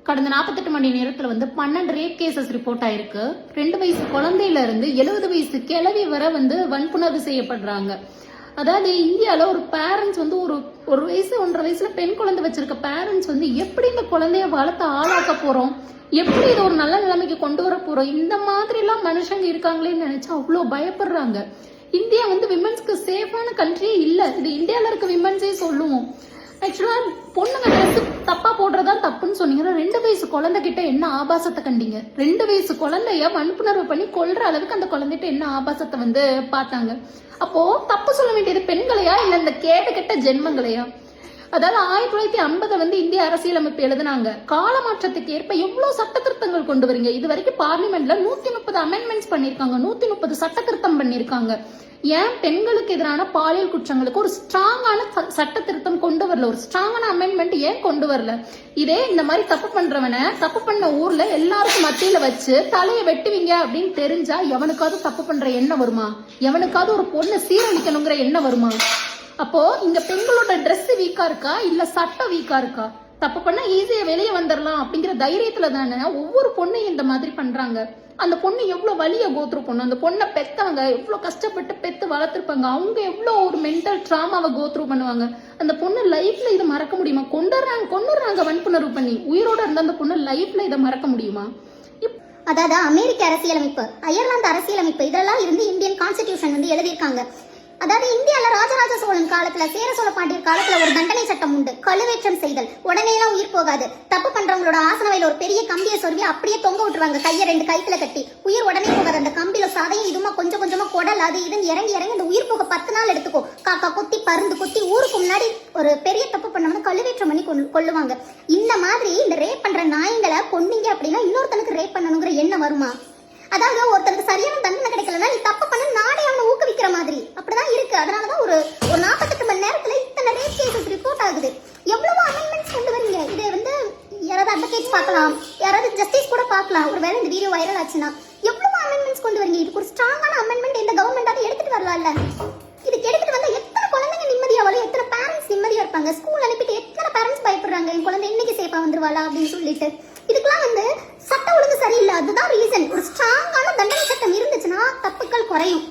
கடந்த 48 மணி நேரத்துல 12 rape cases report ஆயிருக்கு. 2 வயசு குழந்தையில இருந்து 70 வயசு கிழவி வரை வன்புணர்வு செய்யப்படுறாங்க. அதாவது இந்தியால ஒரு பேரண்ட்ஸ் ஒரு வயசு 1.5 வயசுல பெண் குழந்தை வச்சிருக்க பேரண்ட்ஸ் எப்படி இந்த குழந்தைய வளர்த்து ஆளாக்க போறோம், எப்படி இதை ஒரு நல்ல நிலைமைக்கு கொண்டு வர போறோம், இந்த மாதிரி எல்லாம் மனுஷங்க இருக்காங்களேன்னு நினைச்சா அவ்வளவு பயப்படுறாங்க. இந்தியா விமென்ஸ்க்கு சேஃபான கண்ட்ரியே இல்ல. இது இந்தியால இருக்க விமென்ஸே சொல்லுவோம். ஆக்சுவலா பொண்ணுங்க ட்ரெஸ் தப்பா போடுறதா தப்புன்னு சொன்னீங்கன்னா 2 வயசு குழந்தை கிட்ட என்ன ஆபாசத்தை கண்டீங்க? 2 வயசு குழந்தைய வன்புணர்வு பண்ணி கொல்ற அளவுக்கு அந்த குழந்தைகிட்ட என்ன ஆபாசத்தை பார்த்தாங்க? அப்போ தப்பு சொல்ல வேண்டியது பெண்களையா இல்ல இந்த கேட்ட ஜென்மங்களையா? அதாவது 1950 இந்திய அரசியலமைப்பு எழுதினாங்க. கால மாற்றத்துக்கு ஏற்ப எவ்வளவு சட்ட திருத்தங்கள் கொண்டு வரீங்க. இது வரைக்கும் பார்லிமெண்ட்ல 130 அமெண்ட்மெண்ட்ஸ் பண்ணிருக்காங்க, 130 சட்ட திருத்தம் பண்ணிருக்காங்க. ஏன் பெண்களுக்கு எதிரான பாலியல் குற்றங்களுக்கு ஒரு ஸ்ட்ராங்கான சட்ட திருத்தம் கொண்டு வரல, ஒரு ஸ்ட்ராங்கான அமெண்ட்மெண்ட் ஏன் கொண்டு வரல? இதே இந்த மாதிரி தப்பு பண்றவனை தப்பு பண்ண ஊர்ல எல்லாருக்கும் மத்தியில வச்சு தலையை வெட்டுவீங்க அப்படின்னு தெரிஞ்சா எவனுக்காவது தப்பு பண்ற எண்ணம் வருமா? எவனுக்காவது ஒரு பொண்ணை சீரழிக்கணுங்கிற எண்ணம் வருமா? அப்போ இங்க பெண்களோட ட்ரெஸ் வீக்கா இருக்கா இல்ல சட்டம் வீக்கா இருக்கா? தப்பு பண்ணா ஈஸியா வெளியே வந்துடலாம் அப்படிங்கிற தைரியத்துல தானே ஒவ்வொரு பொண்ணையும் இந்த மாதிரி பண்றாங்க. அந்த பொண்ணு எவ்வளவு வலிய கோத்ரூ பண்ணும், அந்த பொண்ணை பெத்தவங்க எவ்வளவு கஷ்டப்பட்டு பெத்து வளர்த்திருப்பாங்க, அவங்க எவ்வளவு ஒரு மென்டல் டிராமாவை கோத்ரூ பண்ணுவாங்க. அந்த பொண்ணு லைஃப்ல இதை மறக்க முடியுமா? கொண்டுறாங்க வன்புணர்வு பண்ணி. உயிரோட இருந்த அந்த பொண்ணு லைஃப்ல இதை மறக்க முடியுமா? அதாவது அமெரிக்க அரசியலமைப்பு, அயர்லாந்து அரசியலமைப்பு இதெல்லாம் இருந்து இந்தியன் கான்ஸ்டிடியூஷன் எழுதியிருக்காங்க. அதாவது இந்தியால ராஜராஜ சோழன் காலத்துல, சேர சோழ பாண்டியர் காலத்துல ஒரு தண்டனை சட்டம் உண்டு, கழுவேற்றம் செய்தல். உடனே எல்லாம் உயிர் போகாது. தப்பு பண்றவங்களோட ஆசனவையில ஒரு பெரிய கம்பியை சொருவி அப்படியே தொங்க விட்டுருவாங்க, கையை 2 கைத்துல கட்டி. உயிர் உடனே போகாது. அந்த கம்பியில சதையும் இதுமா கொஞ்சம் கொஞ்சமா குடல் அது இதுன்னு இறங்கி அந்த உயிர் போக 10 நாள் எடுத்துக்கும். காக்கா கொத்தி பருந்து கொத்தி ஊருக்கு முன்னாடி ஒரு பெரிய தப்பு பண்ணவங்க கழுவேற்றம் பண்ணி கொள்ளுவாங்க. இந்த மாதிரி இந்த ரேப் பண்ற நாய்களை கொன்னீங்க அப்படின்னா இன்னொருத்தனுக்கு ரேப் பண்ணணுங்கிற எண்ணம் வருமா? அதாவது ஒருத்தருக்கு சரியான தண்டனை கிடைக்கலன்னா நீ தப்பு பண்ண நாடே அவனை ஊக்குவிக்கிற மாதிரி அப்படிதான் இருக்கு. அதனாலதான் ஒரு 48 மணி நேரத்துல இத்தனை ரேப் கேசஸ் ரிப்போர்ட் ஆகுது. எவ்வளவு அமெண்ட்மெண்ட்ஸ் கொண்டு வரீங்க. இதை யாராவது அட்வொகேட்ஸ் பார்க்கலாம், யாராவது ஜஸ்டிஸ் கூட பார்க்கலாம். ஒருவேளை இந்த வீடியோ வைரல் ஆச்சுன்னா எவ்வளவு அமெண்ட்மெண்ட்ஸ் கொண்டு வரீங்க. இதுக்கு ஒரு ஸ்ட்ராங்கான அமெண்ட்மெண்ட் இந்த கவர்மெண்டாவது எடுத்துட்டு வரலாம்ல. இதுக்கு எடுத்துட்டு வந்தா எத்தனை குழந்தைங்க நிம்மதியா வரும், எத்தனை பேரண்ட்ஸ் நிம்மதியா இருப்பாங்க. ஸ்கூல் அனுப்பிட்டு எத்தனை பேரண்ட்ஸ் பயப்படுறாங்க, என் குழந்தை இன்னைக்கு சேஃபா வந்துருவாளா அப்படின்னு சொல்லிட்டு. இதுக்கெல்லாம் சட்டம் ஒழுங்கு சரியில்லை. அதுதான் ரீசன். ஒரு ஸ்ட்ராங்கான தண்டனை சட்டம் இருந்துச்சுன்னா தப்புக்கள் குறையும்.